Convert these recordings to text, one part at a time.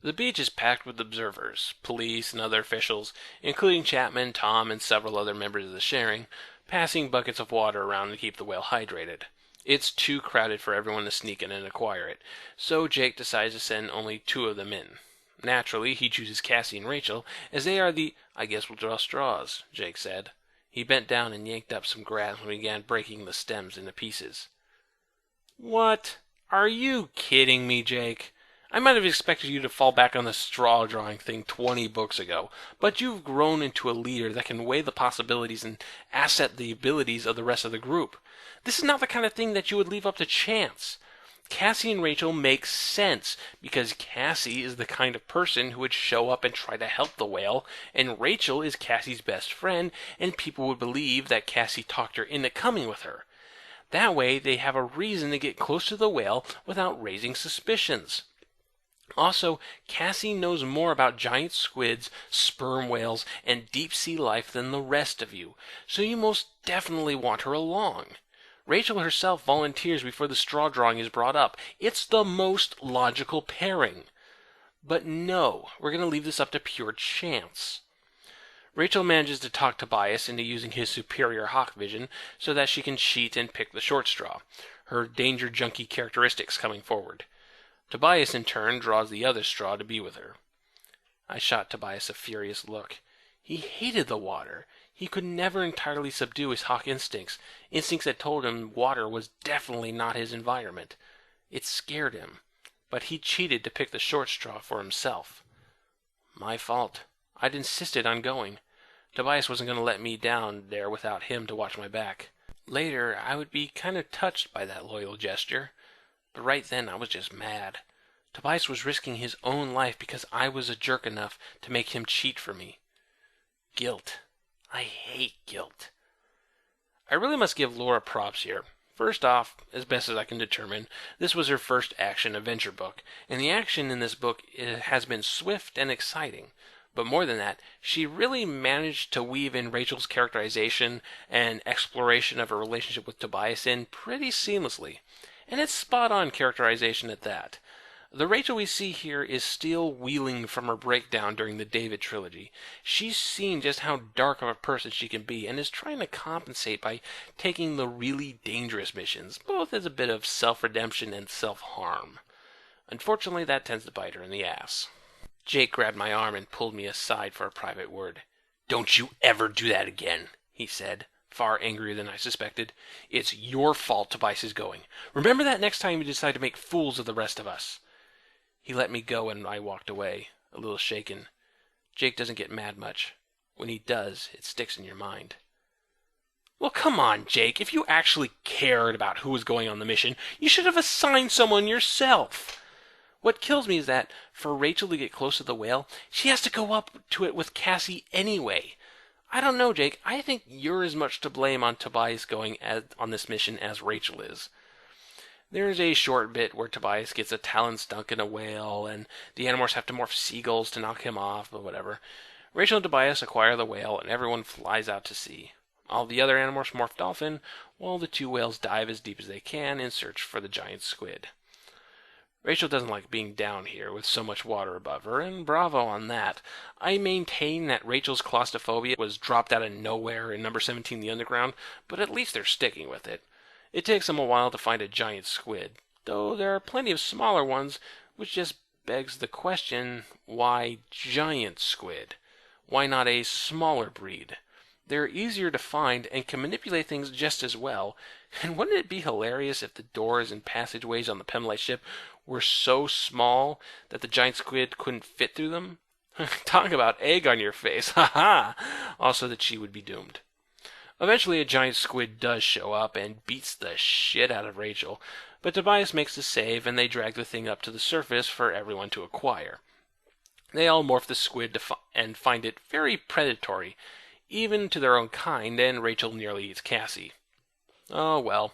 The beach is packed with observers, police and other officials, including Chapman, Tom, and several other members of the sharing, passing buckets of water around to keep the whale hydrated. It's too crowded for everyone to sneak in and acquire it, so Jake decides to send only two of them in. Naturally, he chooses Cassie and Rachel, as they are the "I guess we'll draw straws," Jake said. He bent down and yanked up some grass and began breaking the stems into pieces. "What? Are you kidding me, Jake? I might have expected you to fall back on the straw drawing thing 20 books ago, but you've grown into a leader that can weigh the possibilities and asset the abilities of the rest of the group. This is not the kind of thing that you would leave up to chance. Cassie and Rachel make sense, because Cassie is the kind of person who would show up and try to help the whale, and Rachel is Cassie's best friend, and people would believe that Cassie talked her into coming with her. That way, they have a reason to get close to the whale without raising suspicions. Also, Cassie knows more about giant squids, sperm whales, and deep-sea life than the rest of you, so you most definitely want her along. Rachel herself volunteers before the straw drawing is brought up. It's the most logical pairing. But no, we're going to leave this up to pure chance. Rachel manages to talk Tobias into using his superior hawk vision so that she can cheat and pick the short straw, her danger junkie characteristics coming forward. Tobias, in turn, draws the other straw to be with her. I shot Tobias a furious look. He hated the water. He could never entirely subdue his hawk instincts that told him water was definitely not his environment. It scared him, but he cheated to pick the short straw for himself. My fault. I'd insisted on going. Tobias wasn't going to let me down there without him to watch my back. Later, I would be kind of touched by that loyal gesture. But right then, I was just mad. Tobias was risking his own life because I was a jerk enough to make him cheat for me. Guilt. I hate guilt. I really must give Laura props here. First off, as best as I can determine, this was her first action adventure book, and the action in this book has been swift and exciting. But more than that, she really managed to weave in Rachel's characterization and exploration of her relationship with Tobias in pretty seamlessly. And it's spot-on characterization at that. The Rachel we see here is still wheeling from her breakdown during the David trilogy. She's seen just how dark of a person she can be and is trying to compensate by taking the really dangerous missions, both as a bit of self-redemption and self-harm. Unfortunately, that tends to bite her in the ass. Jake grabbed my arm and pulled me aside for a private word. "Don't you ever do that again," he said, far angrier than I suspected. "It's your fault Tobias is going. Remember that next time you decide to make fools of the rest of us." He let me go and I walked away, a little shaken. Jake doesn't get mad much. When he does, it sticks in your mind. Well, come on, Jake. If you actually cared about who was going on the mission, you should have assigned someone yourself. What kills me is that, for Rachel to get close to the whale, she has to go up to it with Cassie anyway. I don't know, Jake. I think you're as much to blame on Tobias going on this mission as Rachel is. There's a short bit where Tobias gets a talon stunk in a whale, and the Animorphs have to morph seagulls to knock him off, but whatever. Rachel and Tobias acquire the whale, and everyone flies out to sea. All the other Animorphs morph dolphin, while the two whales dive as deep as they can in search for the giant squid. Rachel doesn't like being down here with so much water above her, and bravo on that. I maintain that Rachel's claustrophobia was dropped out of nowhere in number 17 The Underground, but at least they're sticking with it. It takes them a while to find a giant squid, though there are plenty of smaller ones, which just begs the question, why giant squid? Why not a smaller breed? They're easier to find and can manipulate things just as well, and wouldn't it be hilarious if the doors and passageways on the Pemmelite ship were so small that the giant squid couldn't fit through them? Talk about egg on your face, ha ha! Also that she would be doomed. Eventually a giant squid does show up and beats the shit out of Rachel, but Tobias makes the save and they drag the thing up to the surface for everyone to acquire. They all morph the squid and find it very predatory, even to their own kind, and Rachel nearly eats Cassie. Oh well.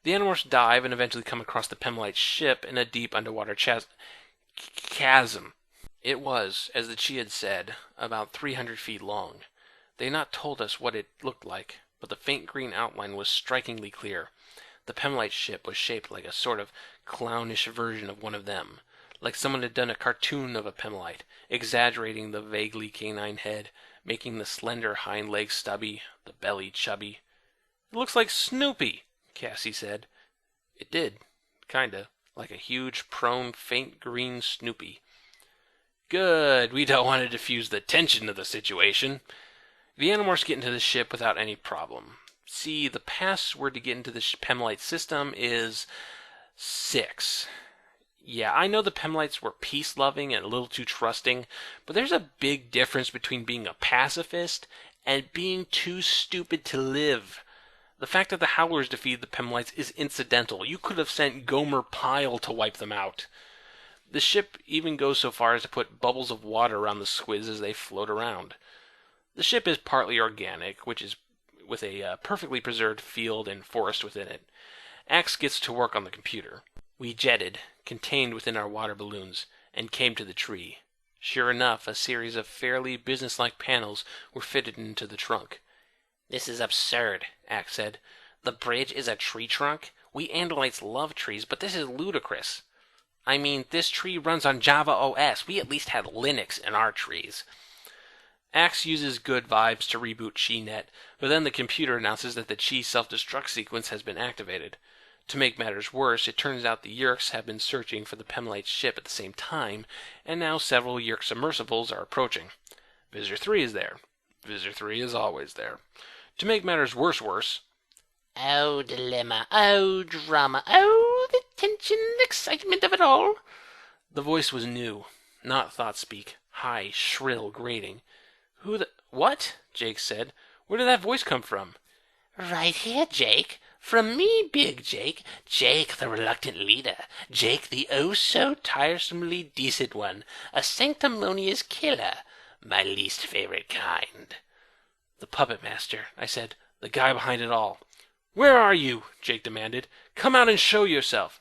The Animorphs dive and eventually come across the Pemmelite ship in a deep underwater chasm. It was, as the Chi had said, about 300 feet long. They had not told us what it looked like, but the faint green outline was strikingly clear. The Pemmelite ship was shaped like a sort of clownish version of one of them, like someone had done a cartoon of a Pemmelite, exaggerating the vaguely canine head, making the slender hind legs stubby, the belly chubby. "It looks like Snoopy," Cassie said. It did, kinda, like a huge, prone, faint green Snoopy. "Good, we don't want to diffuse the tension of the situation." The Animorphs get into the ship without any problem. See, the password to get into the Pemmelite system is 6. Yeah, I know the Pemmelites were peace-loving and a little too trusting, but there's a big difference between being a pacifist and being too stupid to live. The fact that the Howlers defeated the Pemmelites is incidental. You could have sent Gomer Pyle to wipe them out. The ship even goes so far as to put bubbles of water around the squids as they float around. The ship is partly organic, which is with a perfectly preserved field and forest within it. Axe gets to work on the computer. We jetted, contained within our water balloons, and came to the tree. Sure enough, a series of fairly businesslike panels were fitted into the trunk. "This is absurd," Axe said. "The bridge is a tree trunk? We Andalites love trees, but this is ludicrous. I mean, this tree runs on Java OS. We at least had Linux in our trees." Axe uses good vibes to reboot ChiNet, but then the computer announces that the Chi self-destruct sequence has been activated. To make matters worse, it turns out the Yeerks have been searching for the Pemmelite ship at the same time, and now several Yeerk submersibles are approaching. Visitor 3 is there. Visitor 3 is always there. To make matters worse... "Oh, dilemma, oh, drama, oh, the tension and excitement of it all." The voice was new, not thought-speak, high, shrill, grating. What?" Jake said. "Where did that voice come from?" "Right here, Jake. From me, Big Jake. Jake, the reluctant leader. Jake, the oh-so-tiresomely decent one. A sanctimonious killer. My least favorite kind." "The puppet master," I said. "The guy behind it all." "Where are you?" Jake demanded. "Come out and show yourself."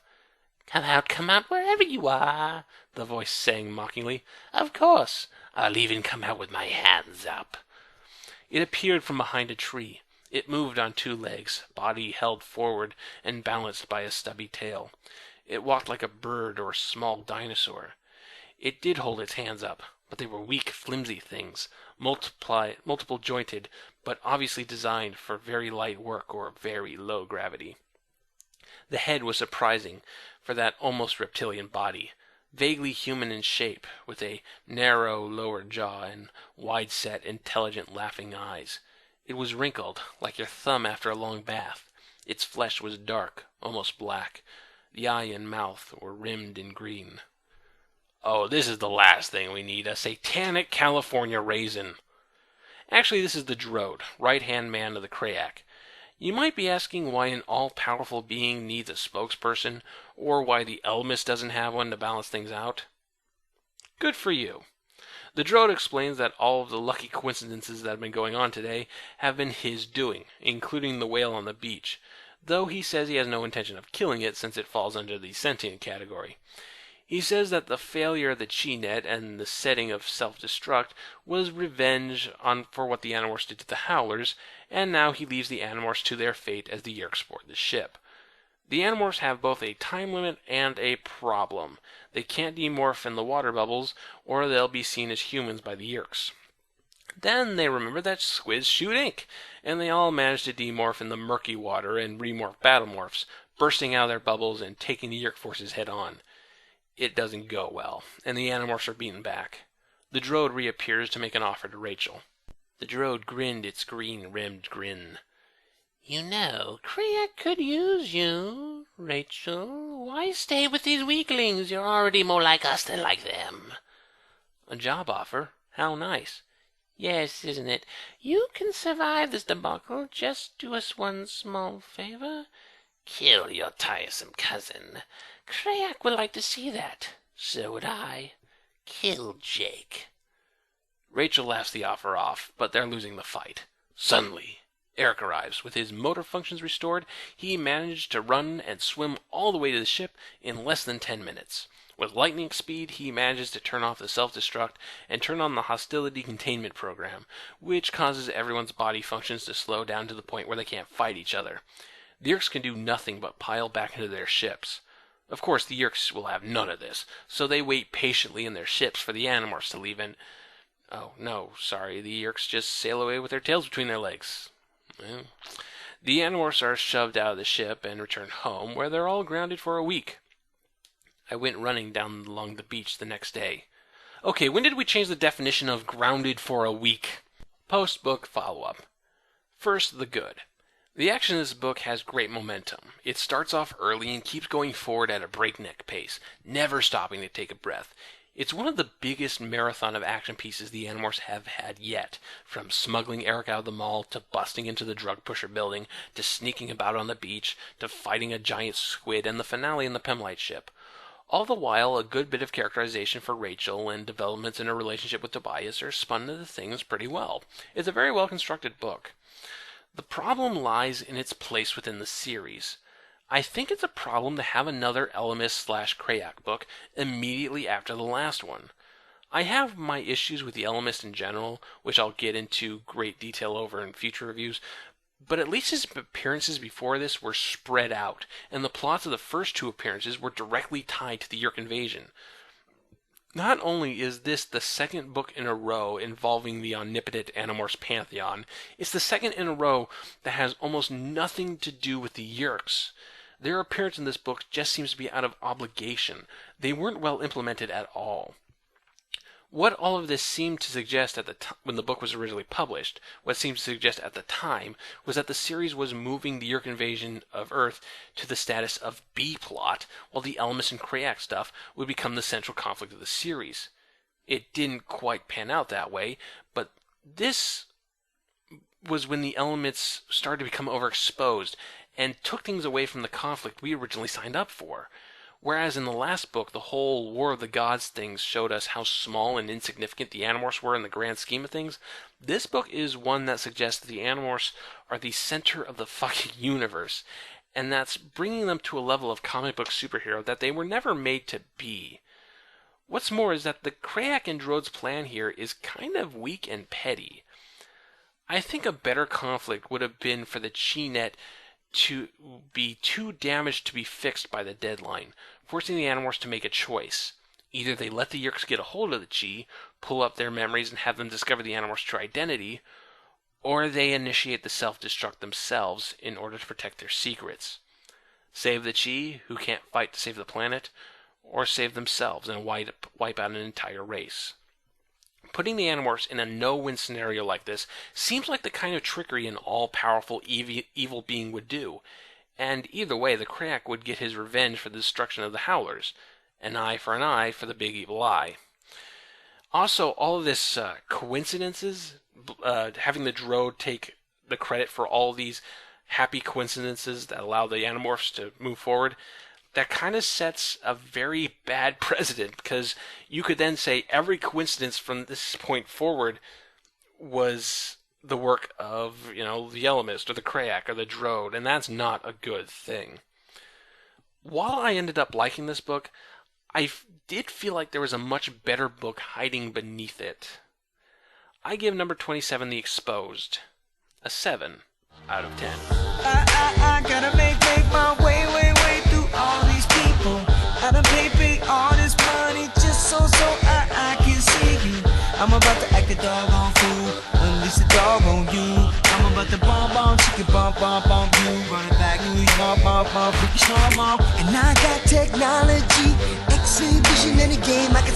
Come out, wherever you are," the voice sang mockingly. "Of course. I'll even come out with my hands up." It appeared from behind a tree. It moved on 2 legs, body held forward and balanced by a stubby tail. It walked like a bird or a small dinosaur. It did hold its hands up, but they were weak, flimsy things, multiple jointed, but obviously designed for very light work or very low gravity. The head was surprising for that almost reptilian body, vaguely human in shape, with a narrow lower jaw and wide-set, intelligent, laughing eyes. It was wrinkled, like your thumb after a long bath. Its flesh was dark, almost black. The eye and mouth were rimmed in green. "Oh, this is the last thing we need, a satanic California raisin." Actually, this is the Drode, right-hand man of the Krayak. You might be asking why an all-powerful being needs a spokesperson, or why the Elmis doesn't have one to balance things out. Good for you. The Drode explains that all of the lucky coincidences that have been going on today have been his doing, including the whale on the beach, though he says he has no intention of killing it since it falls under the sentient category. He says that the failure of the ChiNet and the setting of self-destruct was revenge for what the Animorphs did to the Howlers, and now he leaves the Animorphs to their fate as the Yeerks board the ship. The Animorphs have both a time limit and a problem. They can't demorph in the water bubbles, or they'll be seen as humans by the Yeerks. Then they remember that squids shoot ink, and they all manage to demorph in the murky water and remorph battlemorphs, bursting out of their bubbles and taking the Yeerk forces head-on. It doesn't go well, and the Animorphs are beaten back. The Drode reappears to make an offer to Rachel. The Drode grinned its green-rimmed grin. "You know, Krayak could use you, Rachel. Why stay with these weaklings? You're already more like us than like them." "A job offer? How nice." "Yes, isn't it? You can survive this debacle. Just do us one small favor. Kill your tiresome cousin. Krayak would like to see that. So would I. Kill Jake." Rachel laughs the offer off, but they're losing the fight. Suddenly, Eric arrives. With his motor functions restored, he managed to run and swim all the way to the ship in less than 10 minutes. With lightning speed, he manages to turn off the self-destruct and turn on the hostility containment program, which causes everyone's body functions to slow down to the point where they can't fight each other. The Yeerks can do nothing but pile back into their ships. Of course, the Yeerks will have none of this, so they wait patiently in their ships for the Animorphs to leave and... Oh, no, sorry, the Yeerks just sail away with their tails between their legs. Well, the Animorphs are shoved out of the ship and return home, where they're all grounded for a week. I went running down along the beach the next day. Okay, when did we change the definition of grounded for a week? Post-book follow-up. First, the good. The action in this book has great momentum. It starts off early and keeps going forward at a breakneck pace, never stopping to take a breath. It's one of the biggest marathon of action pieces the Animorphs have had yet, from smuggling Eric out of the mall, to busting into the drug pusher building, to sneaking about on the beach, to fighting a giant squid, and the finale in the Pemlite ship. All the while, a good bit of characterization for Rachel and developments in her relationship with Tobias are spun into the things pretty well. It's a very well-constructed book. The problem lies in its place within the series. I think it's a problem to have another Ellimist/Crayak book immediately after the last one. I have my issues with the Ellimist in general, which I'll get into great detail over in future reviews, but at least his appearances before this were spread out, and the plots of the first two appearances were directly tied to the Yeerk invasion. Not only is this the second book in a row involving the omnipotent Animorphs pantheon, it's the second in a row that has almost nothing to do with the Yeerks. Their appearance in this book just seems to be out of obligation. They weren't well implemented at all. What all of this seemed to suggest at the when the book was originally published, what seemed to suggest at the time, was that the series was moving the Yeerk invasion of Earth to the status of B-plot, while the Ellimist and Crayak stuff would become the central conflict of the series. It didn't quite pan out that way, but this was when the Elements started to become overexposed and took things away from the conflict we originally signed up for. Whereas in the last book, the whole War of the Gods things showed us how small and insignificant the Animorphs were in the grand scheme of things, this book is one that suggests that the Animorphs are the center of the fucking universe, and that's bringing them to a level of comic book superhero that they were never made to be. What's more is that the Crayak and Droid's plan here is kind of weak and petty. I think a better conflict would have been for the Chi-Net to be too damaged to be fixed by the deadline, forcing the Animorphs to make a choice. Either they let the Yeerks get a hold of the Chi, pull up their memories and have them discover the Animorphs' true identity, or they initiate the self-destruct themselves in order to protect their secrets. Save the Chi, who can't fight to save the planet, or save themselves and wipe out an entire race. Putting the Animorphs in a no-win scenario like this seems like the kind of trickery an all-powerful evil being would do, and either way the Crayak would get his revenge for the destruction of the Howlers, an eye for the big evil eye. Also, all of this coincidences, having the Droid take the credit for all these happy coincidences that allow the Animorphs to move forward, that kind of sets a very bad precedent, because you could then say every coincidence from this point forward was the work of, the Ellimist or the Crayak or the Droid, and that's not a good thing. While I ended up liking this book, I did feel like there was a much better book hiding beneath it. I give number 27, The Exposed, a 7 out of 10. I gotta make my way through all these people. I done pay all this money just so I can see you. I'm about to act a doggone fool, unleash the dog on you. I'm about to bomb, chicken bomb you. Run it back, Louis, bomb, freaky storm, and I got technology, X-ray vision in the game. I can